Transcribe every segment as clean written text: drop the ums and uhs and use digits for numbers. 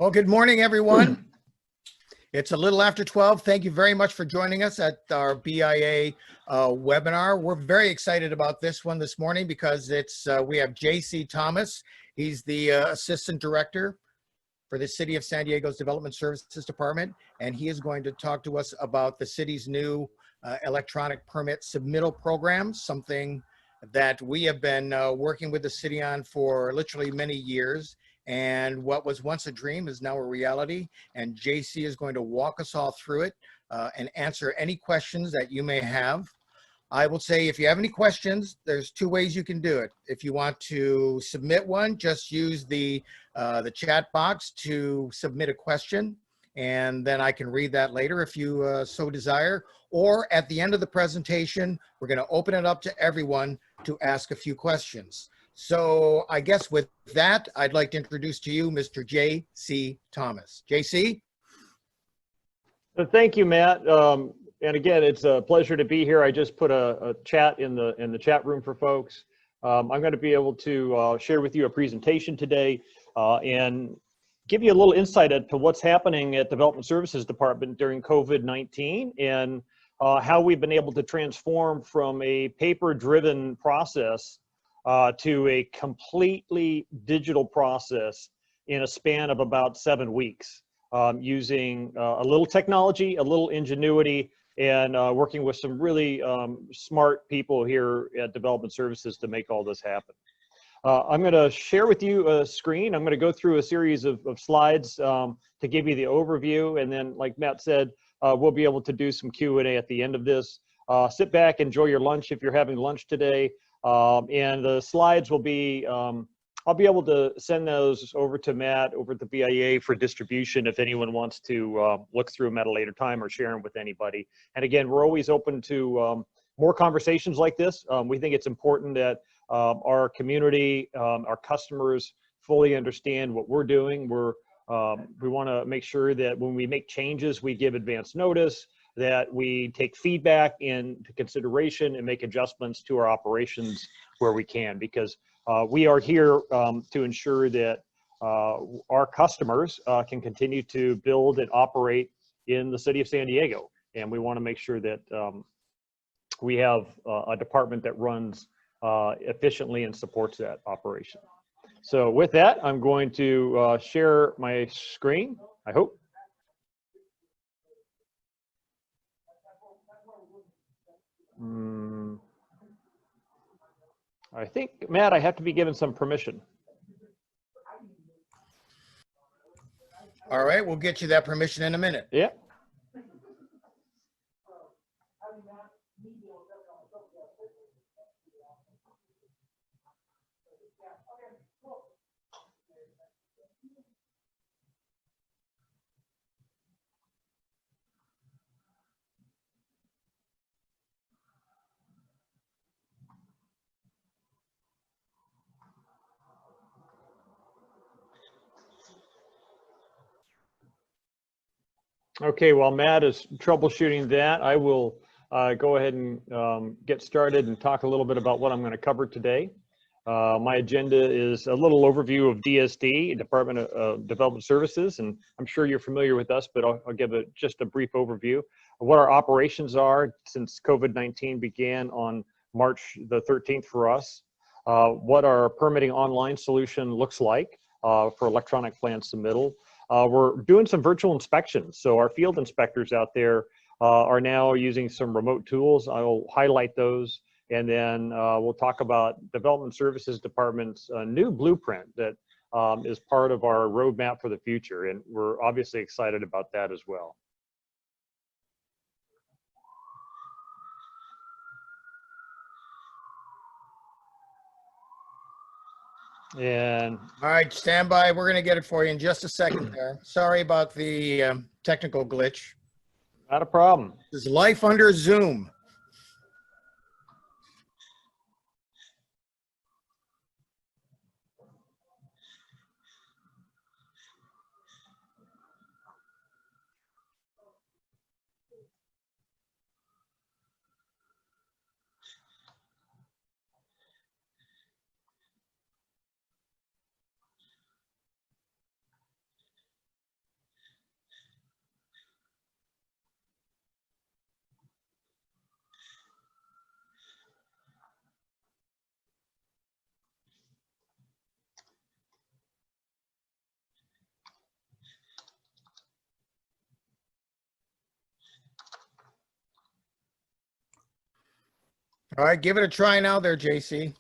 Well, good morning, everyone. It's a little after 12. Thank you very much for joining us at our BIA webinar. We're very excited about this one this morning because we have J.C. Thomas. He's the Assistant Director for the City of San Diego's Development Services Department, and he is going to talk to us about the city's new electronic permit submittal program, something that we have been working with the city on for literally many years. And what was once a dream is now a reality. And JC is going to walk us all through it and answer any questions that you may have. I will say, if you have any questions, there's two ways you can do it. If you want to submit one, just use the chat box to submit a question, and then I can read that later if you so desire. Or at the end of the presentation, we're going to open it up to everyone to ask a few questions. So I guess with that, I'd like to introduce to you Mr. J.C. Thomas. J.C.? Thank you, Matt. And again, it's a pleasure to be here. I just put a chat in the chat room for folks. I'm going to be able to share with you a presentation today and give you a little insight into what's happening at Development Services Department during COVID-19 and how we've been able to transform from a paper-driven process to a completely digital process in a span of about 7 weeks, using a little technology, a little ingenuity, and working with some really smart people here at Development Services to make all this happen. I'm going to share with you a screen. I'm going to go through a series of slides to give you the overview, and then, like Matt said, we'll be able to do some Q&A at the end of this. Sit back, enjoy your lunch if you're having lunch today. And the slides will be, I'll be able to send those over to Matt over at the BIA for distribution if anyone wants to look through them at a later time or share them with anybody. And again, we're always open to more conversations like this. We think it's important that our community, our customers fully understand what we're doing. We want to make sure that when we make changes, we give advance notice, that we take feedback into consideration and make adjustments to our operations where we can, because we are here to ensure that our customers can continue to build and operate in the city of San Diego. And we want to make sure that we have a department that runs efficiently and supports that operation. So with that, I'm going to share my screen, I hope. I think, Matt, I have to be given some permission. All right, we'll get you that permission in a minute. Yeah. Okay, while Matt is troubleshooting that, I will go ahead and get started and talk a little bit about what I'm going to cover today. My agenda is a little overview of DSD, Department of Development Services, and I'm sure you're familiar with us, but I'll give just a brief overview of what our operations are since COVID-19 began on March the 13th for us, what our permitting online solution looks like for electronic plan submittal. We're doing some virtual inspections, so our field inspectors out there are now using some remote tools. I'll highlight those, and then we'll talk about Development Services Department's new blueprint that is part of our roadmap for the future, and we're obviously excited about that as well. And all right, stand by. We're going to get it for you in just a second there. Sorry about the technical glitch. Not a problem. This is life under Zoom. All right, give it a try now there, JC.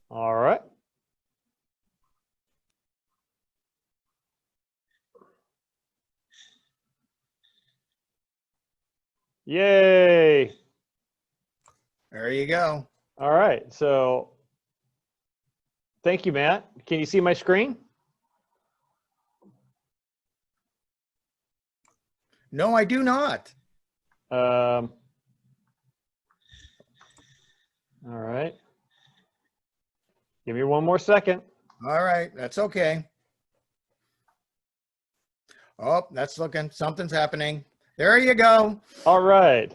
All right. Yay. There you go. All right. So thank you, Matt. Can you see my screen? No, I do not. All right. Give me one more second. All right, that's okay. Oh, that's looking, something's happening. There you go. All right.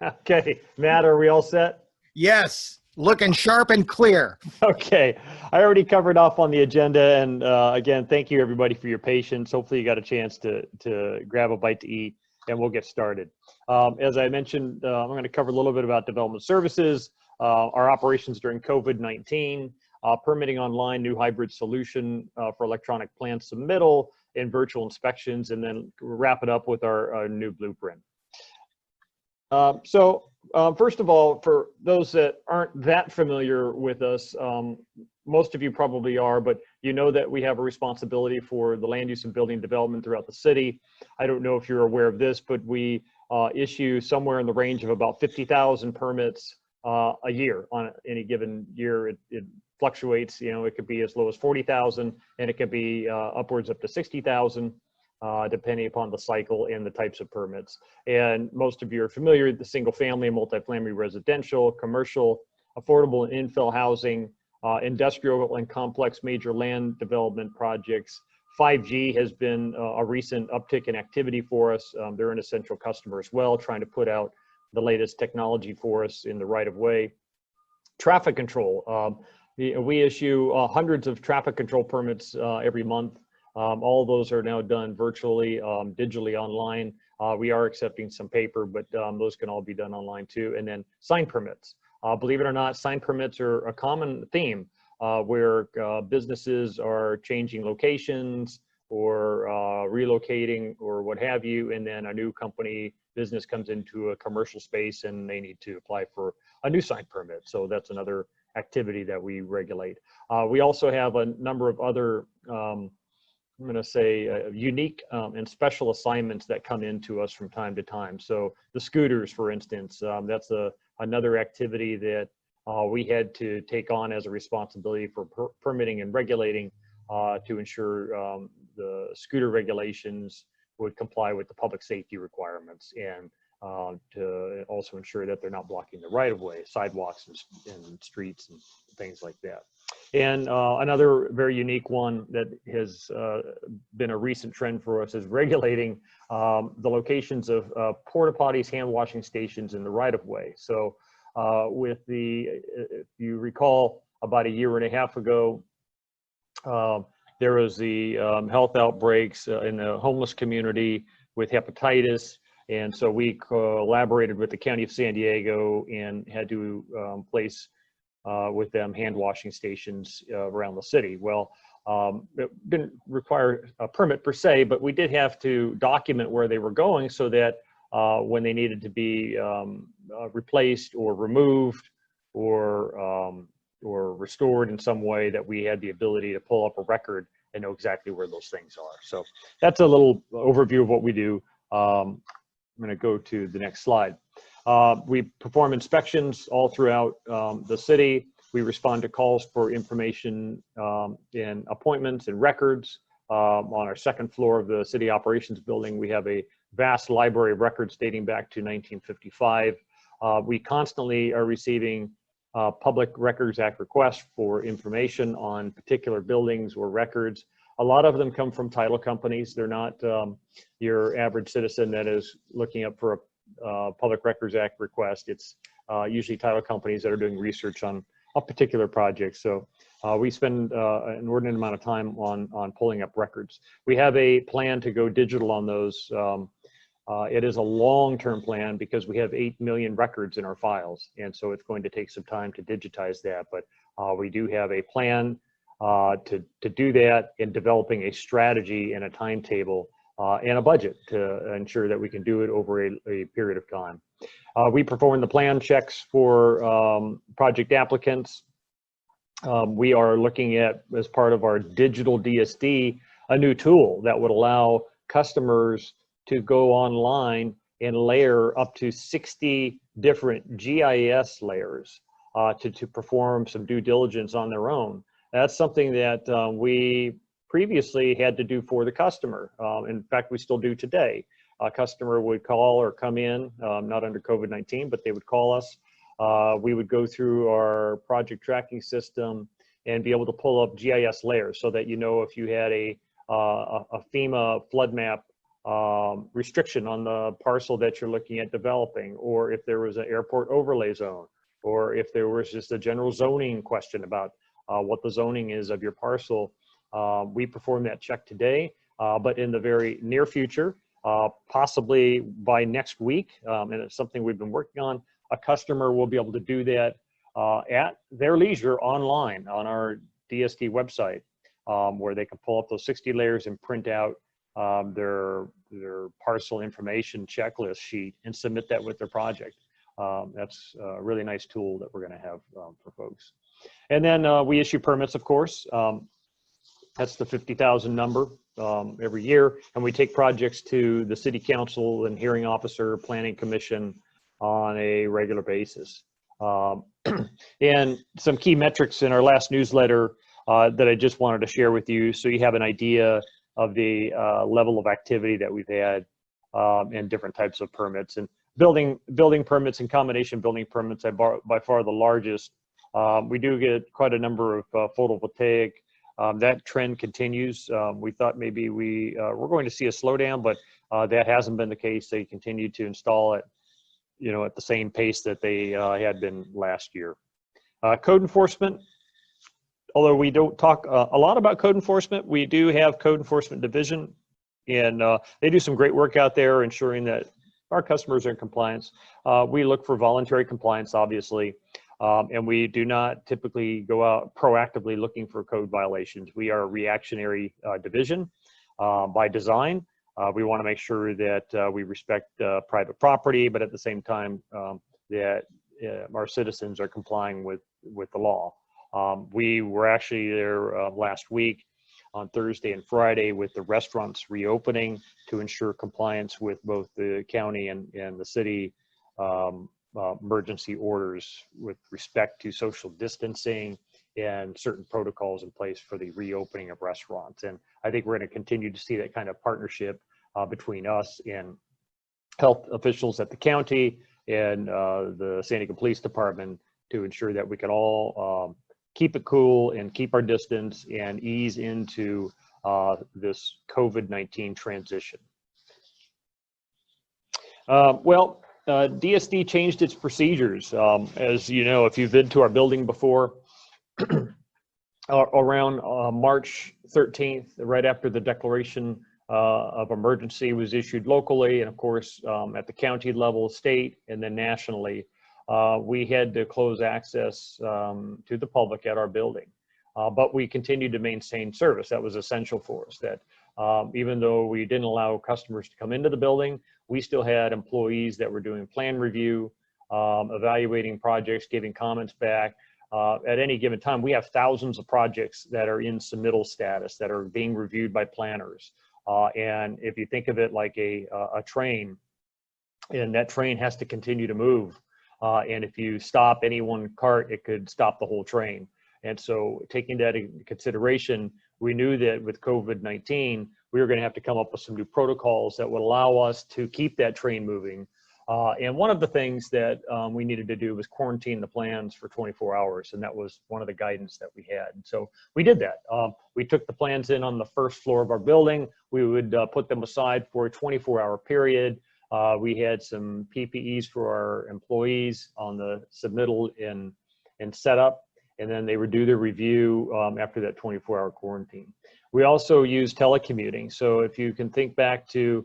Okay, Matt, are we all set? Yes, looking sharp and clear. Okay, I already covered off on the agenda, and again, thank you everybody for your patience. Hopefully you got a chance to grab a bite to eat, and we'll get started. As I mentioned, I'm going to cover a little bit about development services, our operations during COVID-19, permitting online, new hybrid solution for electronic plan submittal, and virtual inspections, and then wrap it up with our new blueprint. First of all, for those that aren't that familiar with us, most of you probably are, but you know that we have a responsibility for the land use and building development throughout the city. I don't know if you're aware of this, but we issue somewhere in the range of about 50,000 permits a year. On any given year, it fluctuates. You know, it could be as low as 40,000, and it could be upwards up to 60,000. Depending upon the cycle and the types of permits. And most of you are familiar with the single family, multifamily residential, commercial, affordable and infill housing, industrial and complex major land development projects. 5G has been a recent uptick in activity for us. They're an essential customer as well, trying to put out the latest technology for us in the right of way. Traffic control. We issue hundreds of traffic control permits every month. All of those are now done virtually, digitally online. We are accepting some paper, but those can all be done online too. And then sign permits. Believe it or not, sign permits are a common theme where businesses are changing locations or relocating or what have you. And then a new business comes into a commercial space and they need to apply for a new sign permit. So that's another activity that we regulate. We also have a number of other I'm going to say unique and special assignments that come into us from time to time. So the scooters, for instance, that's another activity that we had to take on as a responsibility for permitting and regulating to ensure the scooter regulations would comply with the public safety requirements and to also ensure that they're not blocking the right of way, sidewalks and streets and things like that. And another very unique one that has been a recent trend for us is regulating the locations of porta potties, hand washing stations in the right of way. So if you recall, about a year and a half ago, there was the health outbreaks in the homeless community with hepatitis. And so we collaborated with the County of San Diego and had to place with them hand washing stations around the city. Well, it didn't require a permit per se, but we did have to document where they were going so that when they needed to be replaced or removed or restored in some way, that we had the ability to pull up a record and know exactly where those things are. So that's a little overview of what we do. I'm going to go to the next slide. We perform inspections all throughout the city. We respond to calls for information and appointments and records. On our second floor of the city operations building, we have a vast library of records dating back to 1955. We constantly are receiving Public Records Act requests for information on particular buildings or records. A lot of them come from title companies. They're not your average citizen that is looking up for a Public Records Act request. It's usually title companies that are doing research on a particular project. So we spend an inordinate amount of time on pulling up records. We have a plan to go digital on those. It is a long-term plan because we have 8 million records in our files. And so it's going to take some time to digitize that. But we do have a plan to do that, in developing a strategy and a timetable and a budget to ensure that we can do it over a period of time. We perform the plan checks for project applicants. We are looking at, as part of our digital DSD, a new tool that would allow customers to go online and layer up to 60 different GIS layers to perform some due diligence on their own. That's something that we previously had to do for the customer. In fact, we still do today. A customer would call or come in, not under COVID-19, but they would call us. We would go through our project tracking system and be able to pull up GIS layers so that, you know, if you had a FEMA flood map restriction on the parcel that you're looking at developing, or if there was an airport overlay zone, or if there was just a general zoning question about what the zoning is of your parcel. We perform that check today, but in the very near future, possibly by next week, and it's something we've been working on, a customer will be able to do that at their leisure online on our DSD website, where they can pull up those 60 layers and print out their parcel information checklist sheet and submit that with their project. That's a really nice tool that we're going to have for folks. And then we issue permits, of course. That's the 50,000 number every year. And we take projects to the city council and hearing officer, planning commission on a regular basis. And some key metrics in our last newsletter that I just wanted to share with you, so you have an idea of the level of activity that we've had and different types of permits. And building permits and combination building permits are by far the largest. We do get quite a number of photovoltaic. That trend continues. We thought maybe we're going to see a slowdown, but that hasn't been the case. They continue to install it, you know, at the same pace that they had been last year. Code enforcement. Although we don't talk a lot about code enforcement, we do have code enforcement division, and they do some great work out there ensuring that our customers are in compliance. We look for voluntary compliance, obviously, and we do not typically go out proactively looking for code violations. We are a reactionary division by design. We want to make sure that we respect private property, but at the same time that our citizens are complying with the law. We were actually there last week on Thursday and Friday with the restaurants reopening to ensure compliance with both the county and the city emergency orders with respect to social distancing and certain protocols in place for the reopening of restaurants. And I think we're going to continue to see that kind of partnership between us and health officials at the county and the San Diego Police Department to ensure that we can all keep it cool and keep our distance and ease into this COVID-19 transition. DSD changed its procedures. As you know, if you've been to our building before, around March 13th, right after the declaration of emergency was issued locally, and of course at the county level, state, and then nationally, we had to close access to the public at our building. But we continued to maintain service. That was essential for us. That even though we didn't allow customers to come into the building, we still had employees that were doing plan review, evaluating projects, giving comments back. At any given time, we have thousands of projects that are in submittal status that are being reviewed by planners. And if you think of it like a train, and that train has to continue to move. And if you stop any one cart, it could stop the whole train. And so taking that into consideration, we knew that with COVID-19, we were going to have to come up with some new protocols that would allow us to keep that train moving. And one of the things that we needed to do was quarantine the plans for 24 hours. And that was one of the guidance that we had. And so we did that. We took the plans in on the first floor of our building. We would put them aside for a 24-hour period. We had some PPEs for our employees on the submittal and setup, and then they would do their review after that 24-hour quarantine. We also use telecommuting. So if you can think back to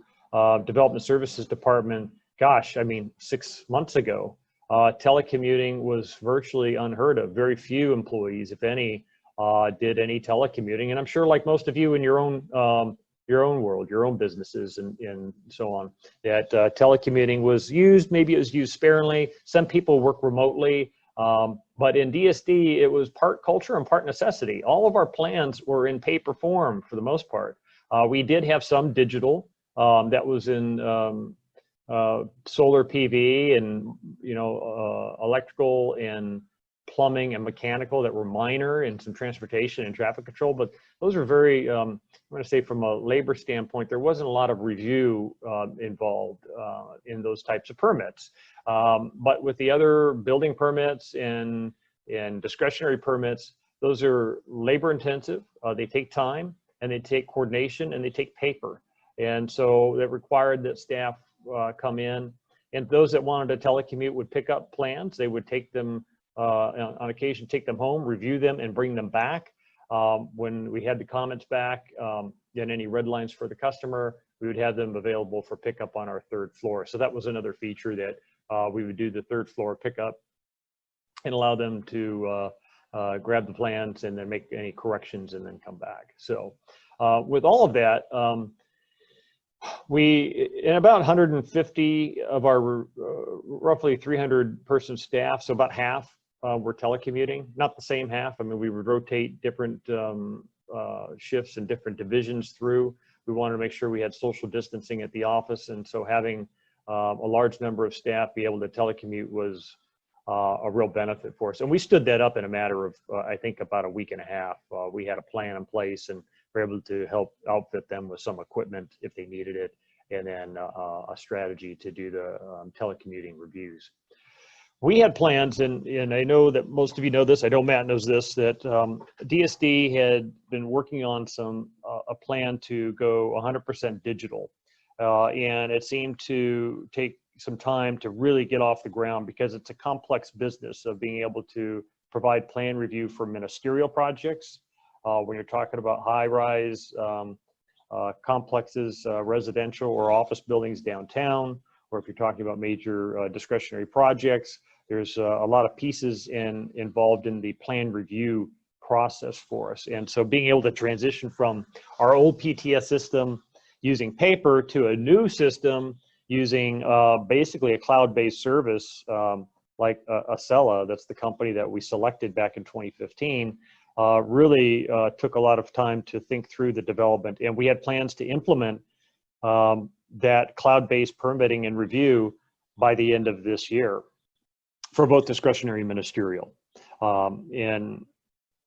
Development Services Department, gosh, I mean, 6 months ago, telecommuting was virtually unheard of. Very few employees, if any, did any telecommuting. And I'm sure like most of you in your own your own world, your own businesses, and so on. That telecommuting was used, maybe it was used sparingly. Some people work remotely, but in DSD, it was part culture and part necessity. All of our plans were in paper form for the most part. We did have some digital that was in solar PV and, electrical and plumbing and mechanical that were minor, and some transportation and traffic control, but those are very, I'm going to say from a labor standpoint, there wasn't a lot of review involved in those types of permits. But with the other building permits and discretionary permits, those are labor intensive, they take time, and they take coordination, and they take paper. And so that required that staff come in, and those that wanted to telecommute would pick up plans. They would take them on occasion, take them home, review them, and bring them back. When we had the comments back and any red lines for the customer, we would have them available for pickup on our third floor. So that was another feature that we would do, the third floor pickup, and allow them to grab the plans and then make any corrections and then come back. So with all of that, we, in about 150 of our roughly 300 person staff, so about half were telecommuting, not the same half. I mean, we would rotate different shifts and different divisions through. We wanted to make sure we had social distancing at the office. And so having a large number of staff be able to telecommute was a real benefit for us. And we stood that up in a matter of, I think, about a week and a half. We had a plan in place, and we're able to help outfit them with some equipment if they needed it, and then a strategy to do the telecommuting reviews. We had plans, and I know that most of you know this, I know Matt knows this, that DSD had been working on a plan to go 100% digital. And it seemed to take some time to really get off the ground, because it's a complex business of being able to provide plan review for ministerial projects. When you're talking about high-rise complexes, residential or office buildings downtown, or if you're talking about major discretionary projects, there's a lot of pieces involved in the plan review process for us. And so being able to transition from our old PTS system using paper to a new system using basically a cloud-based service like Acela, that's the company that we selected back in 2015, really took a lot of time to think through the development. And we had plans to implement that cloud-based permitting and review by the end of this year for both discretionary and ministerial. And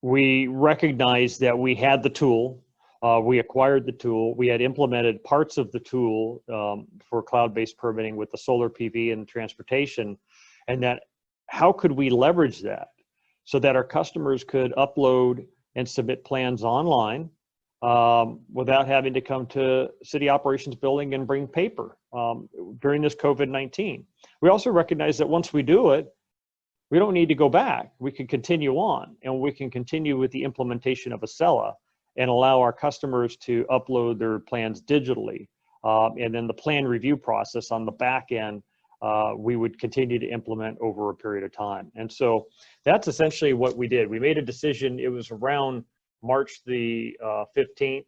we recognized that we had the tool, we acquired the tool, we had implemented parts of the tool for cloud-based permitting with the solar PV and transportation, and that how could we leverage that so that our customers could upload and submit plans online without having to come to city operations building and bring paper during this COVID-19. We also recognize that once we do it, we don't need to go back. We can continue on, and we can continue with the implementation of Acela and allow our customers to upload their plans digitally. And then the plan review process on the back end, we would continue to implement over a period of time. And so that's essentially what we did. We made a decision. It was around March the 15th,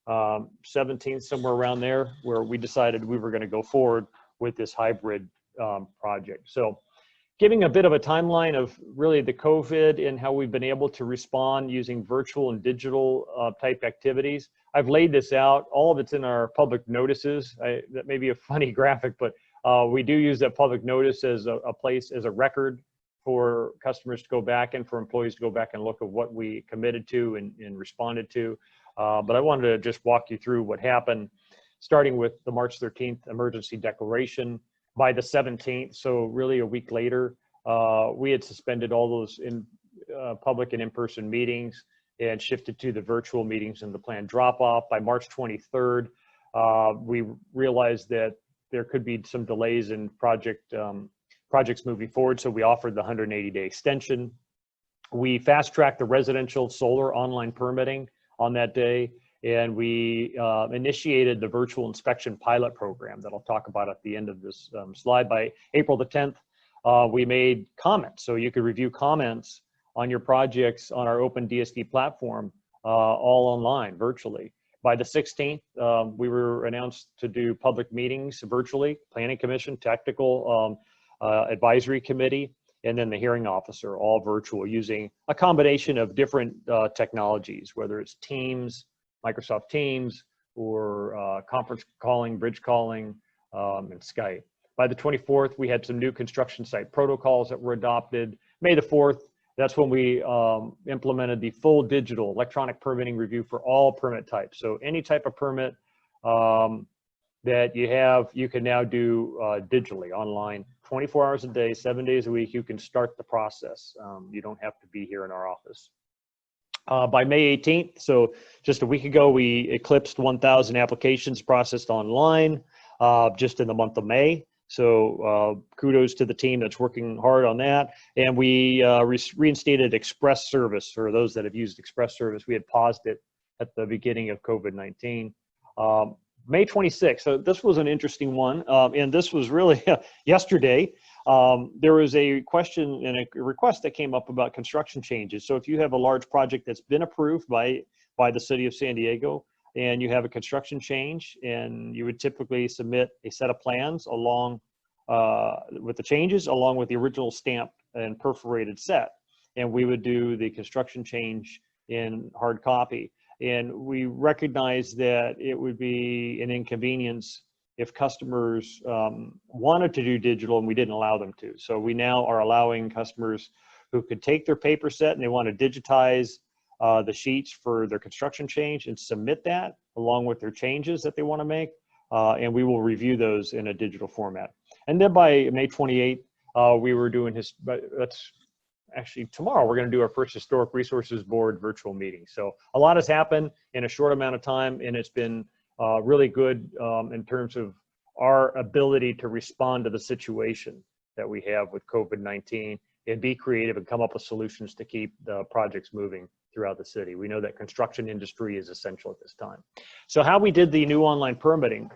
17th, somewhere around there, where we decided we were going to go forward with this hybrid project. So giving a bit of a timeline of really the COVID and how we've been able to respond using virtual and digital type activities. I've laid this out. All of it's in our public notices. That may be a funny graphic, but we do use that public notice as a place, as a record for customers to go back and for employees to go back and look at what we committed to and responded to. But I wanted to just walk you through what happened, starting with the March 13th emergency declaration. By the 17th, so really a week later, we had suspended all those public and in-person meetings and shifted to the virtual meetings and the planned drop-off. By March 23rd, we realized that there could be some delays in projects moving forward, so we offered the 180-day extension. We fast-tracked the residential solar online permitting on that day, and we initiated the virtual inspection pilot program that I'll talk about at the end of this slide. By April the 10th, we made comments, so you could review comments on your projects on our open DSD platform all online, virtually. By the 16th, we were announced to do public meetings virtually, Planning Commission, Technical Advisory Committee, and then the hearing officer, all virtual, using a combination of different technologies, whether it's Teams, Microsoft Teams, or conference calling, bridge calling, and Skype. By the 24th, we had some new construction site protocols that were adopted. May the 4th, that's when we implemented the full digital electronic permitting review for all permit types. So any type of permit that you have, you can now do digitally, online, 24 hours a day, 7 days a week. You can start the process. You don't have to be here in our office. By May 18th, so just a week ago, we eclipsed 1,000 applications processed online just in the month of May. So kudos to the team that's working hard on that. And we reinstated Express service for those that have used Express service. We had paused it at the beginning of COVID-19. May 26th, so this was an interesting one. And this was really yesterday. There was a question and a request that came up about construction changes. So if you have a large project that's been approved by the city of San Diego, and you have a construction change, and you would typically submit a set of plans along with the changes, along with the original stamped and perforated set. And we would do the construction change in hard copy. And we recognize that it would be an inconvenience if customers wanted to do digital and we didn't allow them to. So we now are allowing customers who could take their paper set and they want to digitize the sheets for their construction change and submit that along with their changes that they want to make. And we will review those in a digital format. And then by May 28th, we were doing that's actually tomorrow, we're going to do our first Historic Resources Board virtual meeting. So a lot has happened in a short amount of time, and it's been really good in terms of our ability to respond to the situation that we have with COVID-19 and be creative and come up with solutions to keep the projects moving throughout the city. We know that construction industry is essential at this time. So how we did the new online permitting,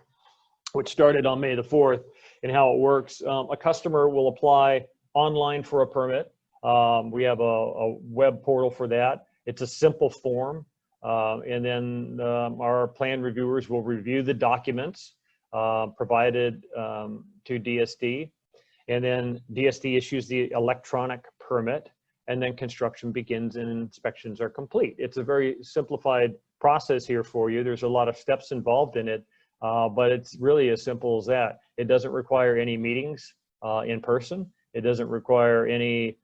which started on May the 4th, and how it works, a customer will apply online for a permit. We have a web portal for that. It's a simple form. And then our plan reviewers will review the documents provided to DSD. And then DSD issues the electronic permit, and then construction begins and inspections are complete. It's a very simplified process here for you. There's a lot of steps involved in it, but it's really as simple as that. It doesn't require any meetings in person. It doesn't require any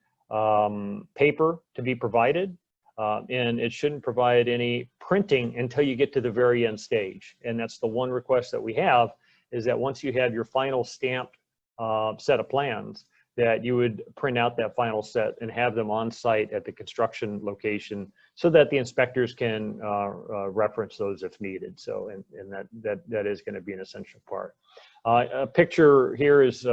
paper to be provided, and it shouldn't provide any printing until you get to the very end stage. And that's the one request that we have, is that once you have your final stamped set of plans, that you would print out that final set and have them on site at the construction location so that the inspectors can reference those if needed. So, and that is going to be an essential part. A picture here is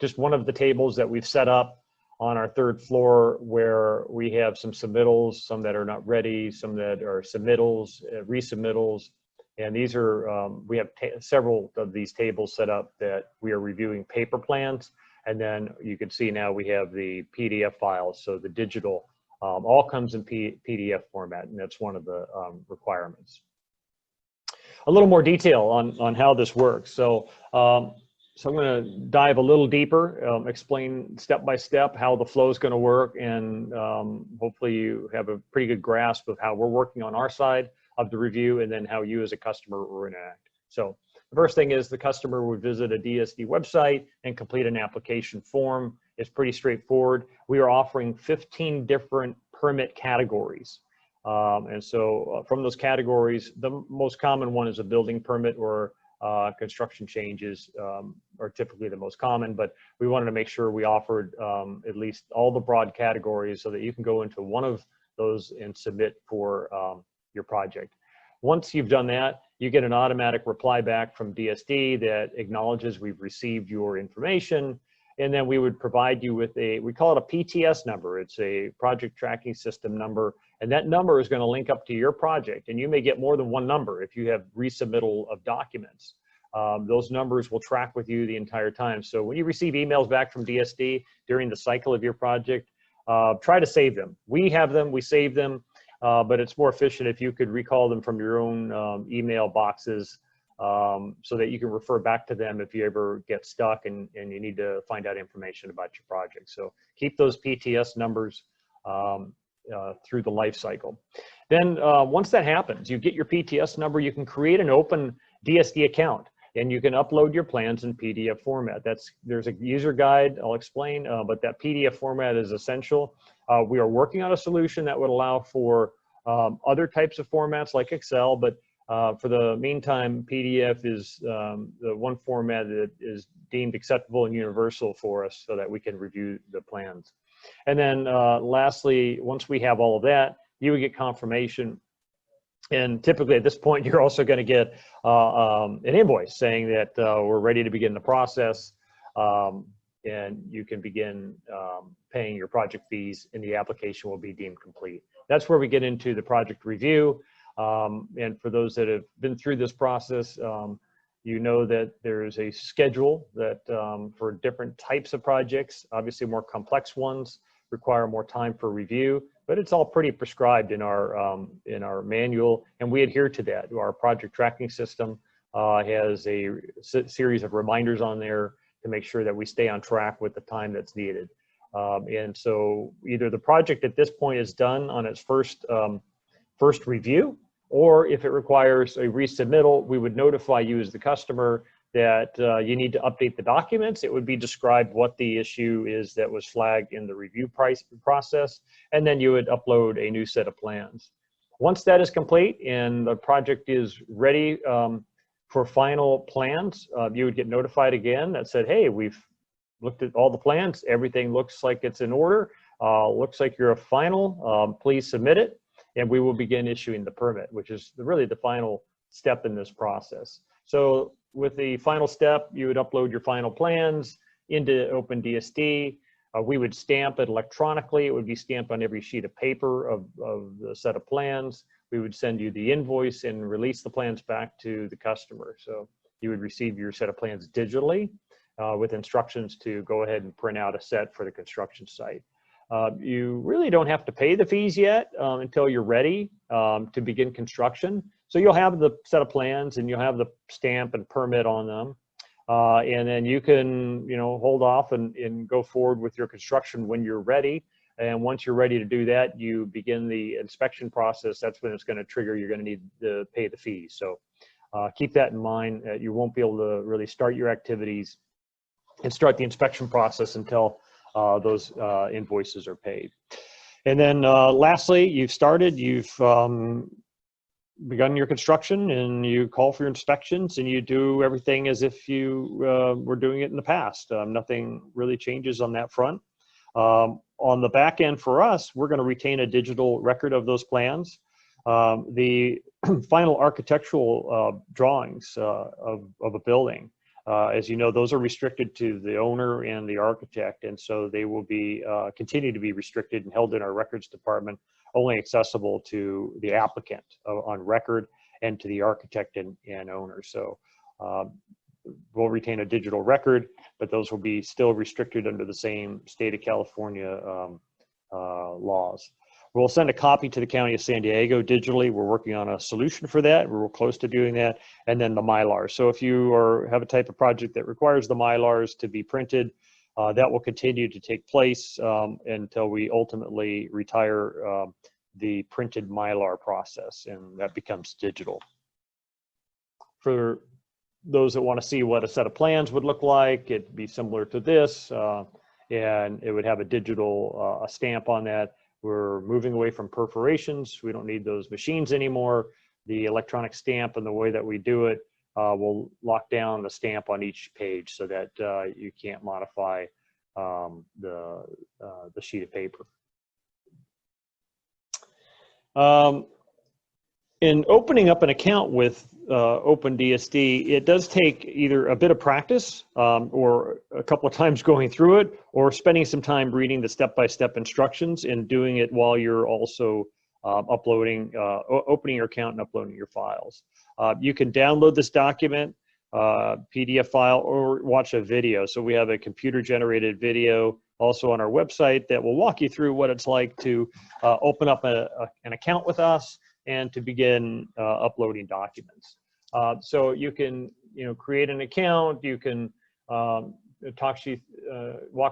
just one of the tables that we've set up on our third floor, where we have some submittals, some that are not ready, some that are submittals, resubmittals. And these are, we have several of these tables set up that we are reviewing paper plans. And then you can see now we have the PDF files. So the digital all comes in PDF format, and that's one of the requirements. A little more detail on how this works. So I'm going to dive a little deeper, explain step by step how the flow is going to work, and hopefully you have a pretty good grasp of how we're working on our side of the review, and then how you as a customer will interact. So the first thing is the customer would visit a DSD website and complete an application form. It's pretty straightforward. We are offering 15 different permit categories. And so from those categories, the most common one is a building permit, or construction changes are typically the most common, but we wanted to make sure we offered at least all the broad categories so that you can go into one of those and submit for your project. Once you've done that, you get an automatic reply back from DSD that acknowledges we've received your information, and then we would provide you with we call it a PTS number. It's a project tracking system number, and that number is going to link up to your project, and you may get more than one number if you have resubmittal of documents. Those numbers will track with you the entire time. So when you receive emails back from DSD during the cycle of your project, try to save them. We have them, we save them. but it's more efficient if you could recall them from your own email boxes, so that you can refer back to them if you ever get stuck and you need to find out information about your project. So keep those PTS numbers through the life cycle. Then once that happens, you get your PTS number, you can create an open DSD account and you can upload your plans in PDF format. There's a user guide, I'll explain, but that PDF format is essential. We are working on a solution that would allow for other types of formats like Excel, but for the meantime, PDF is the one format that is deemed acceptable and universal for us so that we can review the plans. And then lastly, once we have all of that, you would get confirmation. And typically at this point, you're also going to get an invoice saying that we're ready to begin the process, and you can begin paying your project fees and the application will be deemed complete. That's where we get into the project review. And for those that have been through this process, you know that there's a schedule that for different types of projects. Obviously more complex ones require more time for review, but it's all pretty prescribed in our manual, and we adhere to that. Our project tracking system has a series of reminders on there to make sure that we stay on track with the time that's needed. And so either the project at this point is done on its first review, or if it requires a resubmittal, we would notify you as the customer that you need to update the documents. It would be described what the issue is that was flagged in the review process, and then you would upload a new set of plans. Once that is complete and the project is ready for final plans, you would get notified again that said, hey, we've looked at all the plans, everything looks like it's in order, looks like you're a final, please submit it. And we will begin issuing the permit, which is really the final step in this process. So with the final step, you would upload your final plans into OpenDSD. We would stamp it electronically. It would be stamped on every sheet of paper of the set of plans. We would send you the invoice and release the plans back to the customer. So you would receive your set of plans digitally with instructions to go ahead and print out a set for the construction site. You really don't have to pay the fees yet until you're ready to begin construction. So you'll have the set of plans and you'll have the stamp and permit on them. And then you can, hold off and go forward with your construction when you're ready. And once you're ready to do that, you begin the inspection process. That's when it's going to trigger. You're going to need to pay the fees. So keep that in mind. You won't be able to really start your activities and start the inspection process until those invoices are paid. And then lastly, you've begun your construction and you call for your inspections and you do everything as if you were doing it in the past. Nothing really changes on that front. On the back end for us, we're going to retain a digital record of those plans. The final architectural drawings of a building, as you know, those are restricted to the owner and the architect, and so they will be continue to be restricted and held in our records department, only accessible to the applicant on record and to the architect and owner. So we'll retain a digital record, but those will be still restricted under the same state of California laws. We'll send a copy to the County of San Diego digitally. We're working on a solution for that. We're close to doing that. And then the Mylar. So if you have a type of project that requires the Mylars to be printed, that will continue to take place until we ultimately retire the printed Mylar process, and that becomes digital. For those that want to see what a set of plans would look like, it'd be similar to this, and it would have a digital a stamp on that. We're moving away from perforations. We don't need those machines anymore. The electronic stamp and the way that we do it will lock down the stamp on each page so that you can't modify the sheet of paper. In opening up an account with OpenDSD, it does take either a bit of practice or a couple of times going through it, or spending some time reading the step-by-step instructions and doing it while you're also opening your account and uploading your files. You can download this document PDF file or watch a video. So we have a computer-generated video also on our website that will walk you through what it's like to open up an account with us and to begin uploading documents. So you can, create an account. You can walks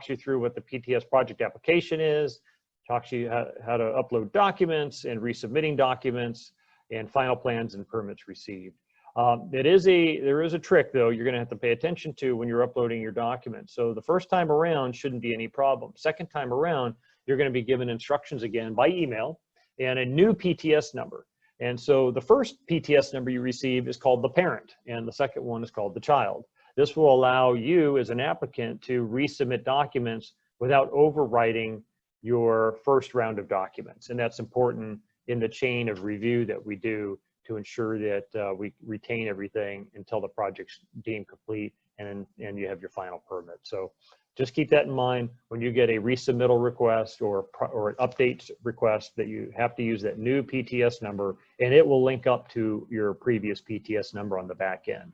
you through what the PTS project application is, talks you how to upload documents and resubmitting documents, and final plans and permits received. There is a trick though you're going to have to pay attention to when you're uploading your documents. So the first time around shouldn't be any problem. Second time around, you're going to be given instructions again by email and a new PTS number. And so the first PTS number you receive is called the parent, and the second one is called the child. This will allow you as an applicant to resubmit documents without overwriting your first round of documents. And that's important in the chain of review that we do to ensure that we retain everything until the project's deemed complete and you have your final permit. So just keep that in mind when you get a resubmittal request or an update request, that you have to use that new PTS number, and it will link up to your previous PTS number on the back end.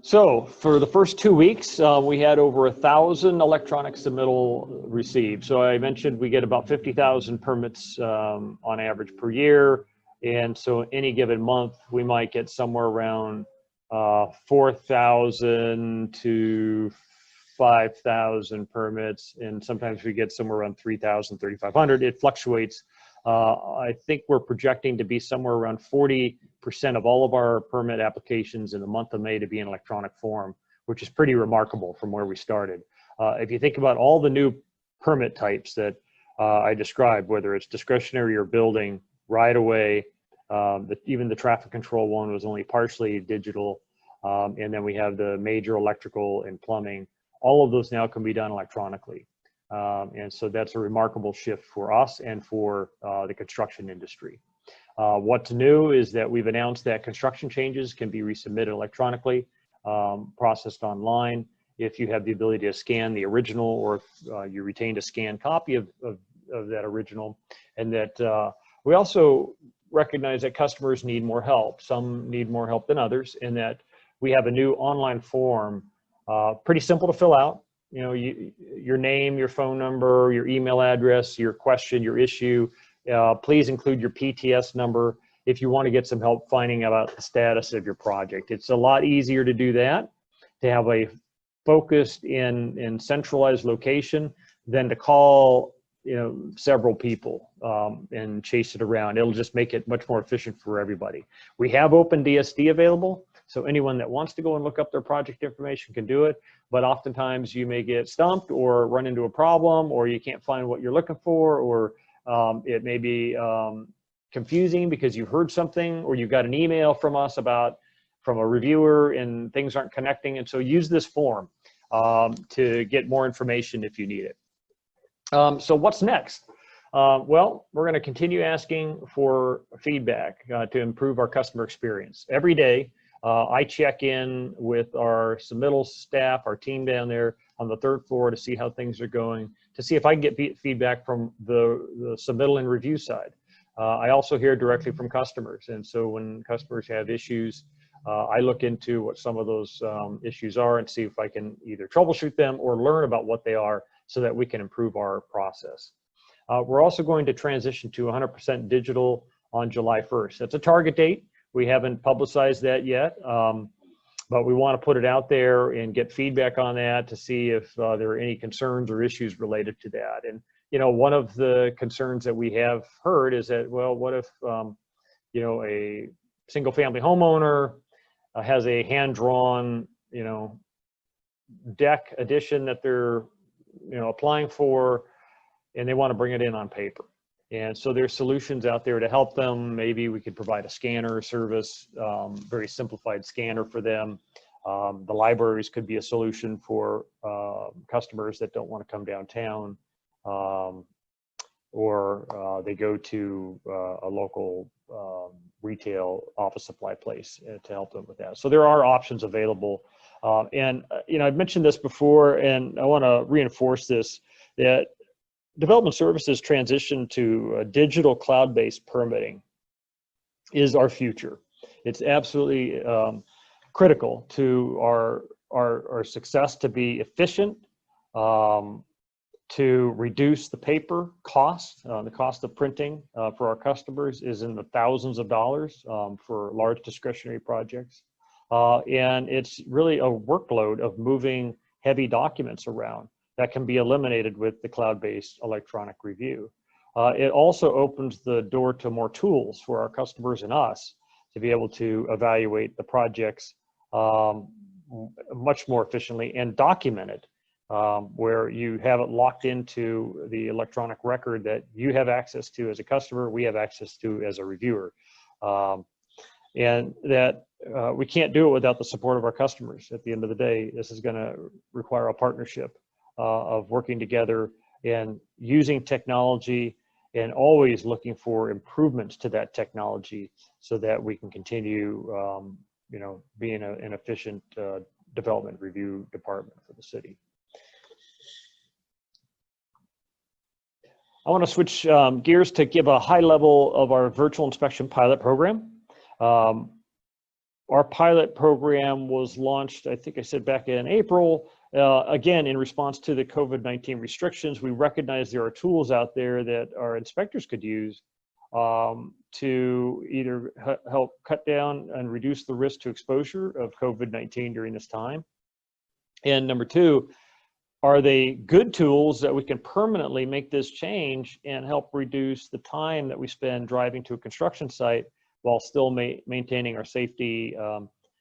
So for the first 2 weeks, we had over 1,000 electronic submittal received. So I mentioned we get about 50,000 permits on average per year. And so any given month, we might get somewhere around 4,000 to 5,000 permits. And sometimes we get somewhere around 3,000, 3,500. It fluctuates. I think we're projecting to be somewhere around 40% of all of our permit applications in the month of May to be in electronic form, which is pretty remarkable from where we started. If you think about all the new permit types that I described, whether it's discretionary or building, right away, even the traffic control one was only partially digital. And then we have the major electrical and plumbing. All of those now can be done electronically. And so that's a remarkable shift for us and for the construction industry. What's new is that we've announced that construction changes can be resubmitted electronically, processed online, if you have the ability to scan the original, or if you retained a scanned copy of that original. And that we also recognize that customers need more help. Some need more help than others, and that we have a new online form, pretty simple to fill out. Your name, your phone number, your email address, your question, your issue. Please include your PTS number if you want to get some help finding out the status of your project. It's a lot easier to do that, to have a focused and centralized location, than to call several people and chase it around. It'll just make it much more efficient for everybody. We have OpenDSD available, so anyone that wants to go and look up their project information can do it. But oftentimes you may get stumped or run into a problem, or you can't find what you're looking for, or it may be confusing because you heard something, or you got an email from us from a reviewer and things aren't connecting. And so use this form to get more information if you need it. So what's next? Well, we're going to continue asking for feedback to improve our customer experience. Every day, I check in with our submittal staff, our team down there on the third floor, to see how things are going, to see if I can get feedback from the submittal and review side. I also hear directly from customers. And so when customers have issues, I look into what some of those issues are and see if I can either troubleshoot them or learn about what they are, so that we can improve our process. We're also going to transition to 100% digital on July 1st. That's a target date. We haven't publicized that yet, but we want to put it out there and get feedback on that to see if there are any concerns or issues related to that. And one of the concerns that we have heard is that, well, what if a single-family homeowner has a hand-drawn deck addition that they're applying for, and they want to bring it in on paper. And so there's solutions out there to help them. Maybe we could provide a scanner service, very simplified scanner for them. The libraries could be a solution for customers that don't want to come downtown, or they go to a local retail office supply place to help them with that. So there are options available. And I've mentioned this before, and I want to reinforce this, that development services transition to digital cloud-based permitting is our future. It's absolutely critical to our success to be efficient, to reduce the paper cost. The cost of printing for our customers is in the thousands of dollars for large discretionary projects. And it's really a workload of moving heavy documents around that can be eliminated with the cloud-based electronic review. It also opens the door to more tools for our customers and us to be able to evaluate the projects much more efficiently and document it, where you have it locked into the electronic record that you have access to as a customer, we have access to as a reviewer. And that we can't do it without the support of our customers. At the end of the day, this is going to require a partnership of working together and using technology and always looking for improvements to that technology so that we can continue, being an efficient development review department for the city. I want to switch gears to give a high level of our virtual inspection pilot program. Our pilot program was launched, I think I said back in April, again, in response to the COVID-19 restrictions. We recognize there are tools out there that our inspectors could use to either help cut down and reduce the risk to exposure of COVID-19 during this time. And number two, are they good tools that we can permanently make this change and help reduce the time that we spend driving to a construction site while still maintaining our safety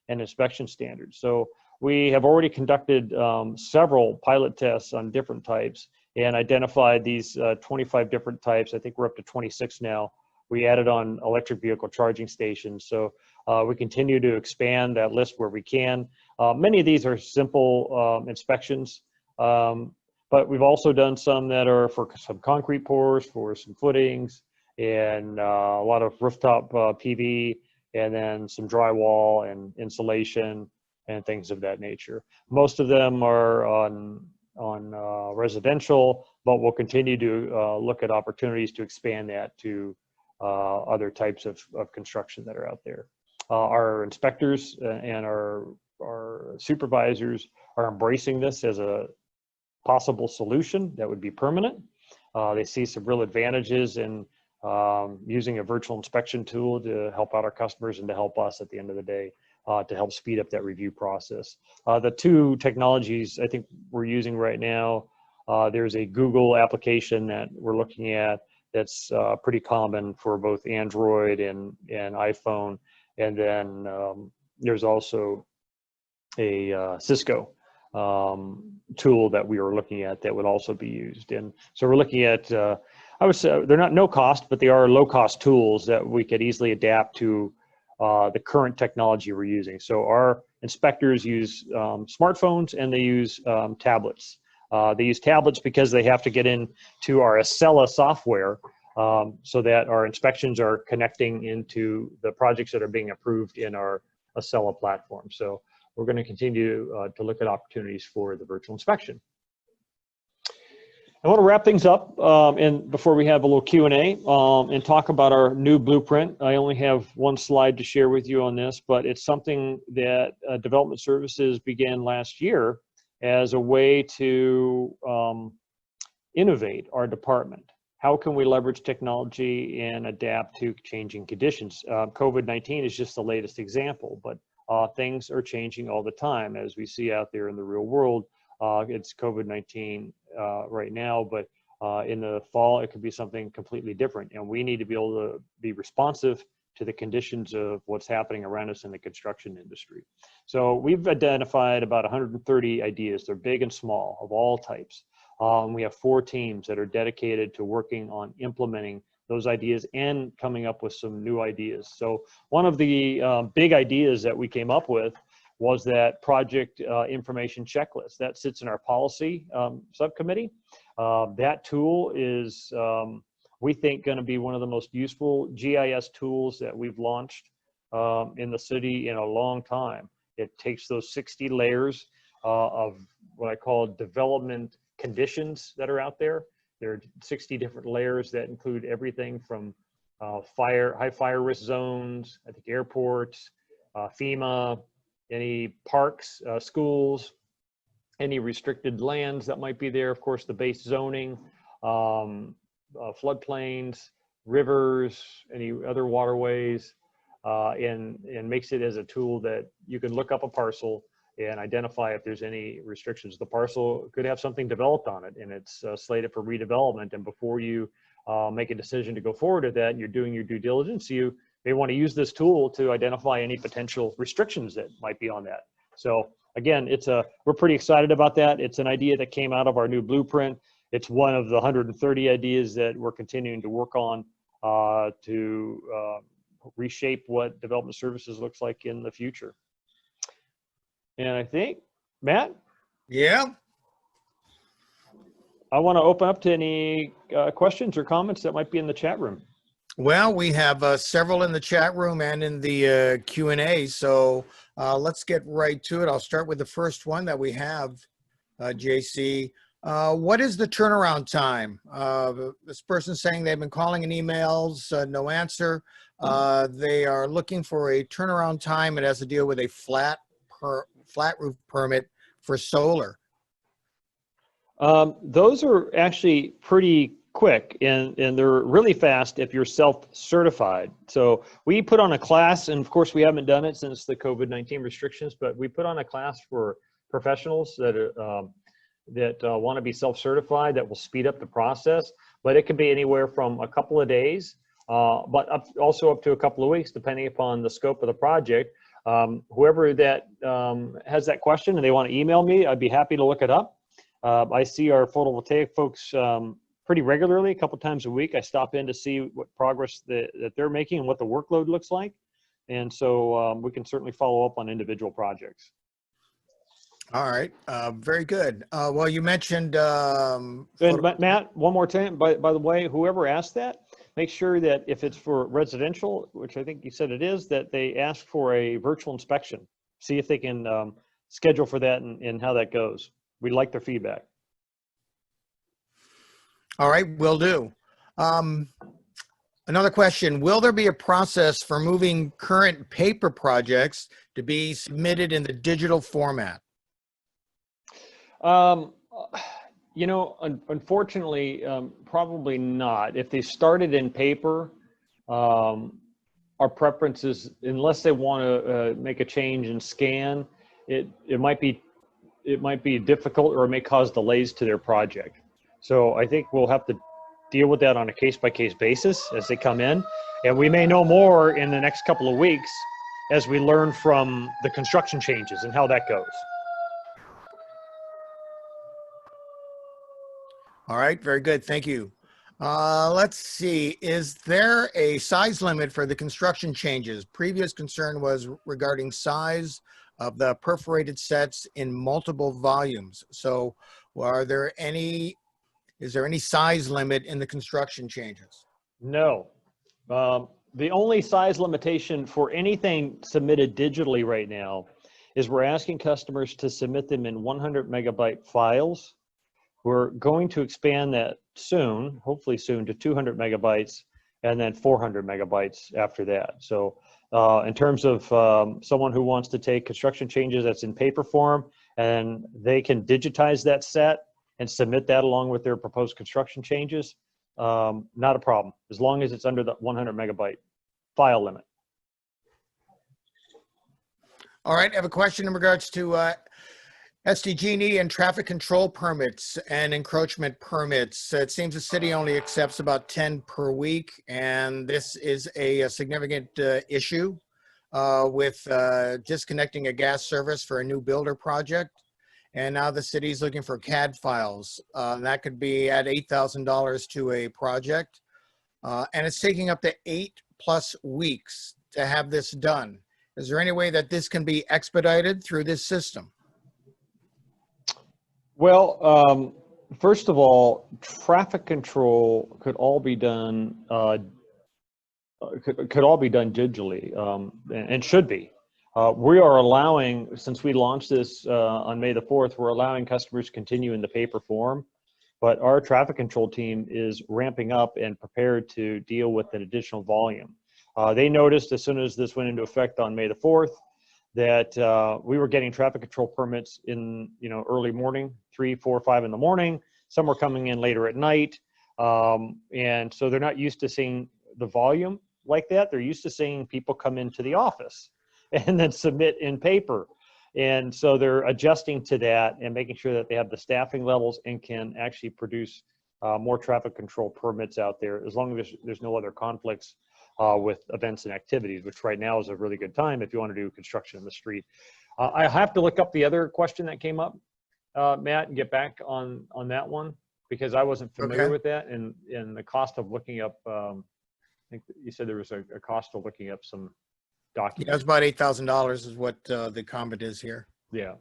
and inspection standards? So we have already conducted several pilot tests on different types and identified these 25 different types. I think we're up to 26 now. We added on electric vehicle charging stations. So we continue to expand that list where we can. Many of these are simple inspections, but we've also done some that are for some concrete pours, for some footings, and a lot of rooftop PV, and then some drywall and insulation and things of that nature. Most of them are on residential, but we'll continue to look at opportunities to expand that to other types of construction that are out there. Our inspectors and our supervisors are embracing this as a possible solution that would be permanent. They see some real advantages in using a virtual inspection tool to help out our customers and to help us at the end of the day, to help speed up that review process. The two technologies I think we're using right now, there's a Google application that we're looking at that's pretty common for both Android and iPhone. And then there's also a Cisco tool that we are looking at that would also be used. And so we're looking at, I would say they're not no cost, but they are low cost tools that we could easily adapt to the current technology we're using. So our inspectors use smartphones and they use tablets. They use tablets because they have to get into our Acela software so that our inspections are connecting into the projects that are being approved in our Acela platform. So we're going to continue to look at opportunities for the virtual inspection. I want to wrap things up and before we have a little Q&A and talk about our new blueprint. I only have one slide to share with you on this, but it's something that Development Services began last year as a way to innovate our department. How can we leverage technology and adapt to changing conditions? COVID-19 is just the latest example, but things are changing all the time as we see out there in the real world. It's COVID-19 right now, but in the fall, it could be something completely different. And we need to be able to be responsive to the conditions of what's happening around us in the construction industry. So we've identified about 130 ideas. They're big and small of all types. We have 4 teams that are dedicated to working on implementing those ideas and coming up with some new ideas. So one of the big ideas that we came up with was that project information checklist that sits in our policy subcommittee. That tool is, we think, going to be one of the most useful GIS tools that we've launched in the city in a long time. It takes those 60 layers of what I call development conditions that are out there. There are 60 different layers that include everything from high fire risk zones, I think airports, FEMA, any parks, schools, any restricted lands that might be there, of course, the base zoning, floodplains, rivers, any other waterways, and makes it as a tool that you can look up a parcel and identify if there's any restrictions. The parcel could have something developed on it and it's slated for redevelopment. And before you make a decision to go forward with that and you're doing your due diligence, you may want to use this tool to identify any potential restrictions that might be on that. So again, we're pretty excited about that. It's an idea that came out of our new blueprint. It's one of the 130 ideas that we're continuing to work on to reshape what development services looks like in the future. And I think, Matt? Yeah. I want to open up to any questions or comments that might be in the chat room. Well, we have several in the chat room and in the Q&A, so let's get right to it. I'll start with the first one that we have, JC. What is the turnaround time? This person's saying they've been calling and emails, no answer. They are looking for a turnaround time. It has to deal with a flat roof permit for solar. Those are actually pretty quick and they're really fast if you're self-certified. So we put on a class, and of course we haven't done it since the COVID-19 restrictions, but we put on a class for professionals that want to be self-certified that will speed up the process. But it can be anywhere from a couple of days, but also up to a couple of weeks, depending upon the scope of the project. Whoever that has that question and they want to email me, I'd be happy to look it up. I see our photovoltaic folks pretty regularly, a couple times a week. I stop in to see what progress that they're making and what the workload looks like. And so we can certainly follow up on individual projects. All right, very good. Well, you mentioned and Matt, one more time, by the way, whoever asked that, make sure that if it's for residential, which I think you said it is, that they ask for a virtual inspection. See if they can schedule for that and how that goes. We'd like their feedback. All right, will do. Another question, will there be a process for moving current paper projects to be submitted in the digital format? You know, unfortunately, probably not. If they started in paper, our preference is, unless they want to make a change and scan, it might be difficult, or it may cause delays to their project. So I think we'll have to deal with that on a case-by-case basis as they come in, and we may know more in the next couple of weeks as we learn from the construction changes and how that goes. All right, very good. Thank you. Let's see. Is there a size limit for the construction changes? Previous concern was regarding size of the perforated sets in multiple volumes. So is there any size limit in the construction changes? No. The only size limitation for anything submitted digitally right now is we're asking customers to submit them in 100 megabyte files. We're going to expand that soon, hopefully soon, to 200 megabytes and then 400 megabytes after that. So in terms of someone who wants to take construction changes that's in paper form, and they can digitize that set and submit that along with their proposed construction changes, not a problem, as long as it's under the 100 megabyte file limit. All right, I have a question in regards to SDG&E and traffic control permits and encroachment permits. It seems the city only accepts about 10 per week, and this is a significant issue with disconnecting a gas service for a new builder project. And now the city's looking for CAD files. That could be at $8,000 to a project. And it's taking up to 8+ weeks to have this done. Is there any way that this can be expedited through this system? Well, first of all, traffic control could all be done could all be done digitally, and should be. We are allowing, since we launched this on May the 4th, we're allowing customers to continue in the paper form. but our traffic control team is ramping up and prepared to deal with an additional volume. They noticed as soon as this went into effect on May the 4th that we were getting traffic control permits in early morning, 3, 4, 5 in the morning. Some were coming in later at night, and so they're not used to seeing the volume like that. They're used to seeing people come into the office and then submit in paper. And so they're adjusting to that and making sure that they have the staffing levels and can actually produce more traffic control permits out there, as long as there's no other conflicts with events and activities, which right now is a really good time if you want to do construction in the street. I have to look up the other question that came up, Matt, and get back on that one, because I wasn't familiar with that, and the cost of looking up, I think you said there was a cost of looking up some documents. Yeah, it's about $8,000 is what the comment is here. Yeah.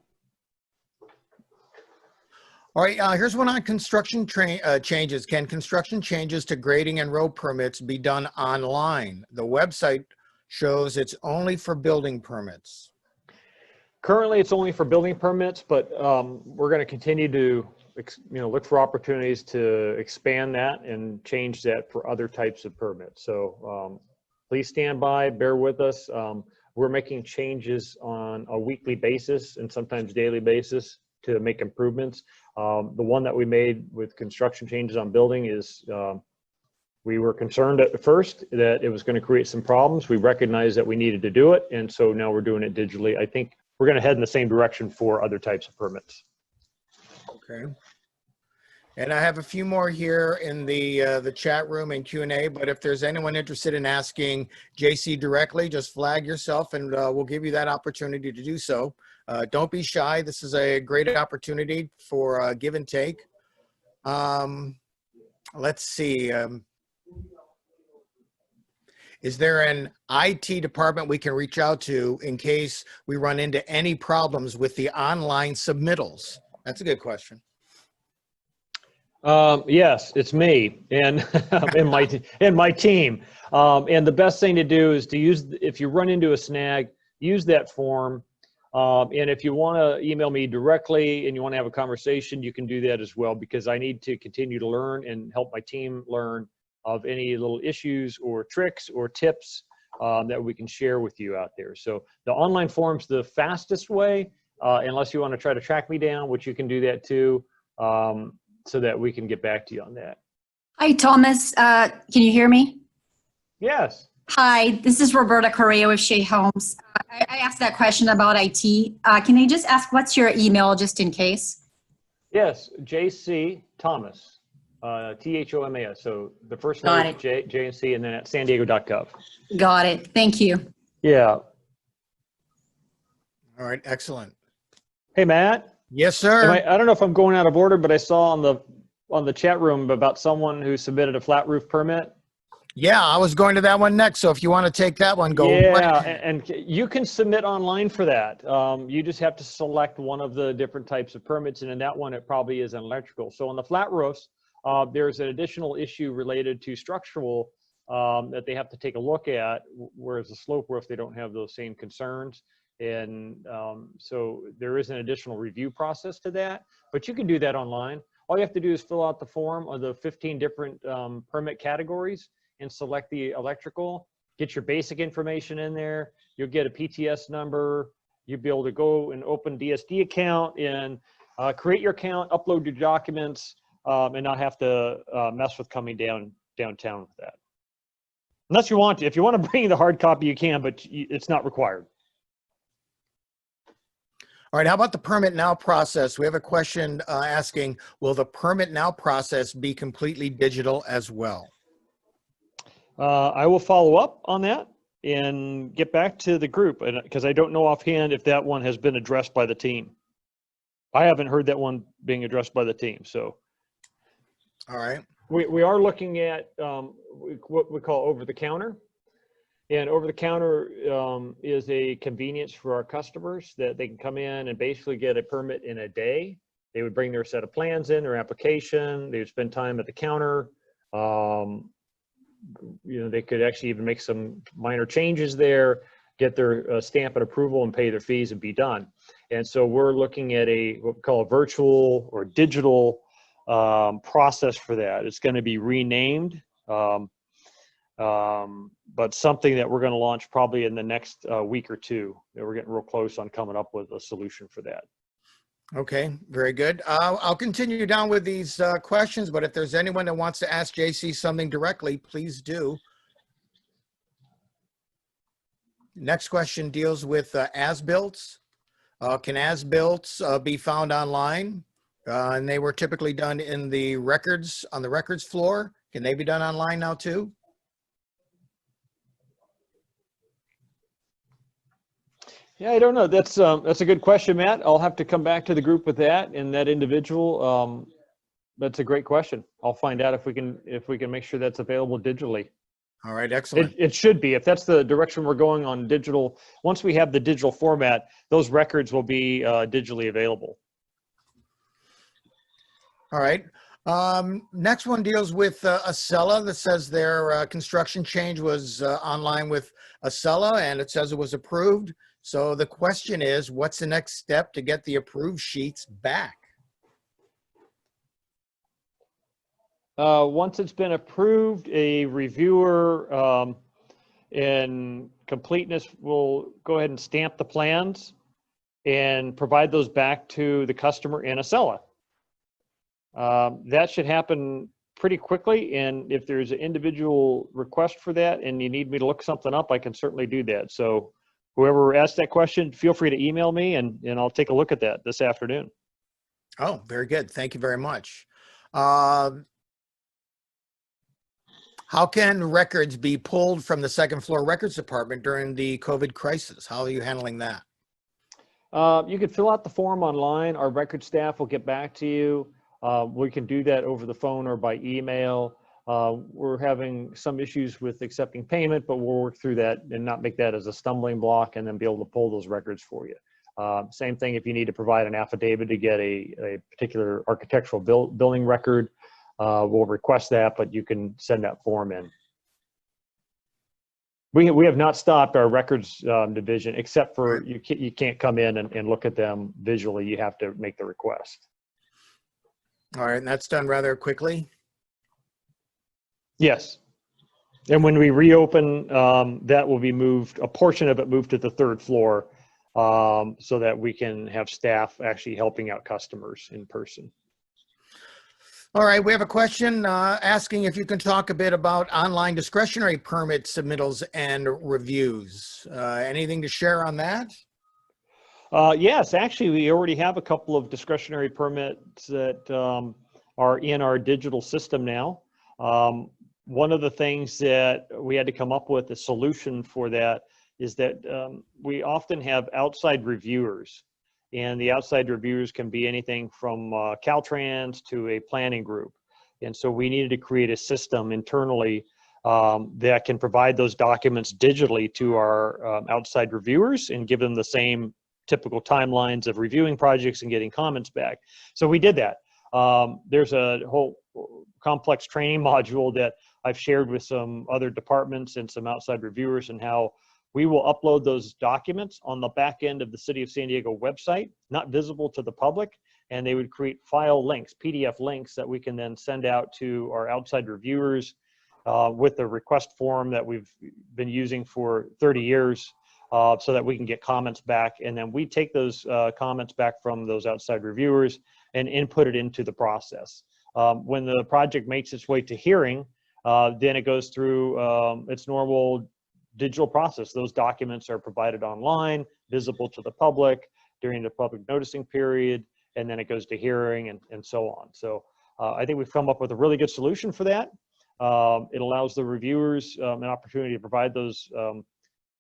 All right, here's one on construction changes. Can construction changes to grading and road permits be done online? The website shows it's only for building permits. Currently, it's only for building permits, but we're going to continue to look for opportunities to expand that and change that for other types of permits. So please stand by, bear with us. We're making changes on a weekly basis and sometimes daily basis to make improvements. The one that we made with construction changes on building is we were concerned at first that it was going to create some problems. We recognized that we needed to do it, and so now we're doing it digitally. I think we're going to head in the same direction for other types of permits. Okay. And I have a few more here in the chat room and Q&A, but if there's anyone interested in asking JC directly, just flag yourself and we'll give you that opportunity to do so. Don't be shy. This is a great opportunity for give and take. Let's see. Is there an IT department we can reach out to in case we run into any problems with the online submittals? That's a good question. Yes, it's me and and my team. And the best thing to do is to use, if you run into a snag, use that form. And if you want to email me directly and you want to have a conversation, you can do that as well, because I need to continue to learn and help my team learn of any little issues or tricks or tips that we can share with you out there. So the online form's the fastest way, unless you want to try to track me down, which you can do that too, so that we can get back to you on that. Hi, Thomas. Can you hear me? Yes. Hi, this is Roberta Correa with Shea Homes. I asked that question about IT. Can I just ask what's your email just in case? Yes, JC Thomas, THOMAS. So the first letter is J and C, and then at sandiego.gov. Got it. Thank you. Yeah. All right, excellent. Hey, Matt. Yes, sir. I don't know if I'm going out of order, but I saw on the chat room about someone who submitted a flat roof permit. Yeah, I was going to that one next. So if you want to take that one, go. Yeah, and you can submit online for that. You just have to select one of the different types of permits, and in that one, it probably is an electrical. So on the flat roofs, there's an additional issue related to structural that they have to take a look at, whereas the slope roof, they don't have those same concerns. And so there is an additional review process to that, but you can do that online. All you have to do is fill out the form of the 15 different permit categories and select the electrical, get your basic information in there. You'll get a PTS number. You'll be able to go and open DSD account and create your account, upload your documents, and not have to mess with coming downtown with that. Unless you want to. If you want to bring the hard copy, you can, but it's not required. All right, how about the permit now process? We have a question asking, will the permit now process be completely digital as well? I will follow up on that and get back to the group, because I don't know offhand if that one has been addressed by the team. I haven't heard that one being addressed by the team. So, all right, we are looking at what we call over the counter. And over the counter is a convenience for our customers that they can come in and basically get a permit in a day. They would bring their set of plans in, their application, they would spend time at the counter. They could actually even make some minor changes there, get their stamp and approval and pay their fees and be done. And so we're looking at what we call a virtual or digital process for that. It's going to be renamed, but something that we're going to launch probably in the next week or two. We're getting real close on coming up with a solution for that. Okay, very good. I'll continue down with these questions, but if there's anyone that wants to ask JC something directly, please do. Next question deals with as-builts. Can as-builts be found online? And they were typically done in the records, on the records floor. Can they be done online now too? Yeah, I don't know. That's a good question, Matt. I'll have to come back to the group with that and that individual. That's a great question. I'll find out if we can make sure that's available digitally. All right, excellent. It should be. If that's the direction we're going on digital, once we have the digital format, those records will be digitally available. All right. Next one deals with Acela that says their construction change was online with Acela and it says it was approved. So the question is, what's the next step to get the approved sheets back? Once it's been approved, a reviewer in completeness will go ahead and stamp the plans and provide those back to the customer in Acela. That should happen pretty quickly, and if there's an individual request for that and you need me to look something up, I can certainly do that. So whoever asked that question, feel free to email me and I'll take a look at that this afternoon. Oh, very good. Thank you very much. How can records be pulled from the second floor records department during the COVID crisis? How are you handling that? You can fill out the form online. Our record staff will get back to you. We can do that over the phone or by email. We're having some issues with accepting payment, but we'll work through that and not make that as a stumbling block and then be able to pull those records for you. Same thing if you need to provide an affidavit to get a particular architectural building record, we'll request that, but you can send that form in. We have not stopped our records division, except for you can't come in and look at them visually. You have to make the request. All right, and that's done rather quickly? Yes. And when we reopen, that will be moved, a portion of it moved to the third floor so that we can have staff actually helping out customers in person. All right, we have a question asking if you can talk a bit about online discretionary permit submittals and reviews. Anything to share on that? Yes, actually, we already have a couple of discretionary permits that are in our digital system now. One of the things that we had to come up with a solution for that is that we often have outside reviewers. And the outside reviewers can be anything from Caltrans to a planning group. And so we needed to create a system internally that can provide those documents digitally to our outside reviewers and give them the same typical timelines of reviewing projects and getting comments back. So we did that. There's a whole complex training module that I've shared with some other departments and some outside reviewers, and how we will upload those documents on the back end of the City of San Diego website, not visible to the public, and they would create file links, PDF links that we can then send out to our outside reviewers with the request form that we've been using for 30 years so that we can get comments back. And then we take those comments back from those outside reviewers and input it into the process. When the project makes its way to hearing, then it goes through its normal digital process. Those documents are provided online, visible to the public during the public noticing period, and then it goes to hearing and so on. So I think we've come up with a really good solution for that. It allows the reviewers an opportunity to provide those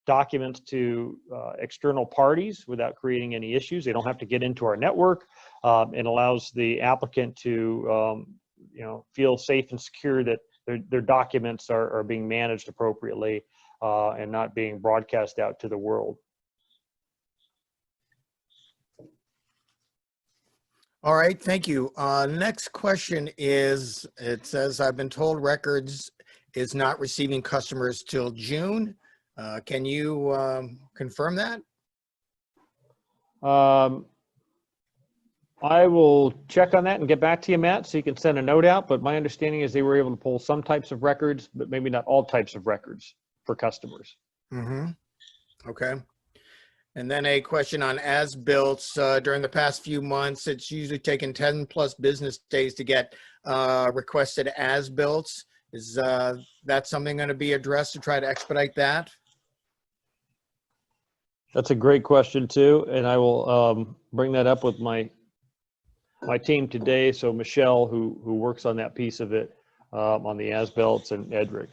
documents to external parties without creating any issues. They don't have to get into our network. It allows the applicant to feel safe and secure that their documents are being managed appropriately and not being broadcast out to the world. All right, thank you. Next question is, it says, I've been told records is not receiving customers till June. Can you confirm that? I will check on that and get back to you, Matt, so you can send a note out. But my understanding is they were able to pull some types of records, but maybe not all types of records for customers. Mm-hmm. Okay. And then a question on as-built. During the past few months, it's usually taken 10 plus business days to get requested as-built. Is that something going to be addressed to try to expedite that? That's a great question too, and I will bring that up with my team today. So Michelle, who works on that piece of it, on the as-belts, and Edric.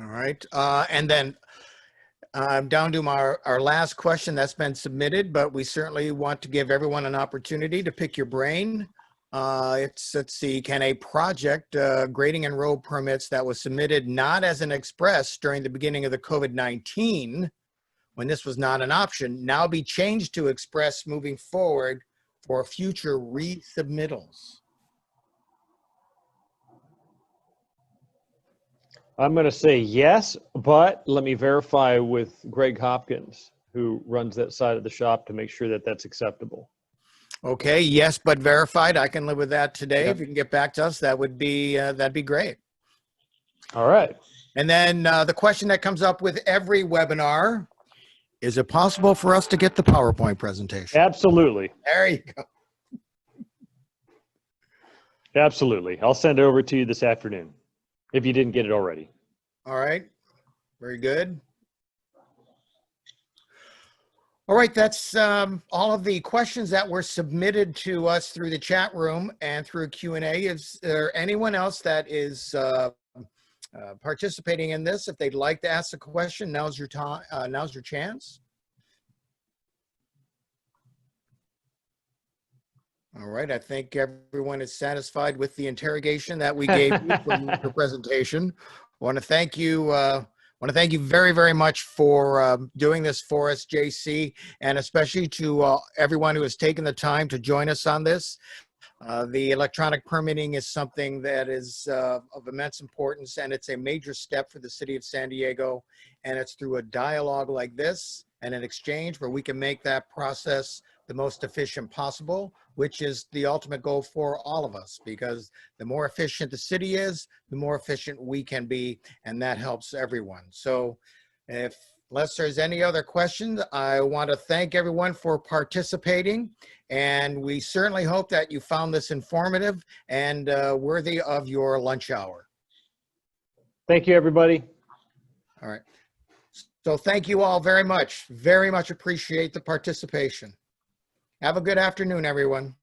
All right. And then down to our last question that's been submitted, but we certainly want to give everyone an opportunity to pick your brain. Let's see, can a project, grading and road permits that was submitted not as an express during the beginning of the COVID-19, when this was not an option, now be changed to express moving forward for future resubmittals? I'm going to say yes, but let me verify with Greg Hopkins, who runs that side of the shop, to make sure that that's acceptable. Okay, yes, but verified. I can live with that today. Yep. If you can get back to us, that would be that'd be great. All right. And then the question that comes up with every webinar: is it possible for us to get the PowerPoint presentation? Absolutely. There you go. Absolutely. I'll send it over to you this afternoon if you didn't get it already. All right, very good. All right, that's all of the questions that were submitted to us through the chat room and through Q&A. Is there anyone else that is participating in this? If they'd like to ask a question, now's your time. Now's your chance. All right, I think everyone is satisfied with the interrogation that we gave you from your presentation. I want to thank you. Want to thank you very, very much for doing this for us, JC, and especially to everyone who has taken the time to join us on this. The electronic permitting is something that is of immense importance, and it's a major step for the city of San Diego. And it's through a dialogue like this and an exchange where we can make that process the most efficient possible, which is the ultimate goal for all of us, because the more efficient the city is, the more efficient we can be, and that helps everyone. So unless there's any other questions, I want to thank everyone for participating, and we certainly hope that you found this informative and worthy of your lunch hour. Thank you, everybody. All right. So thank you all very much. Very much appreciate the participation. Have a good afternoon, everyone.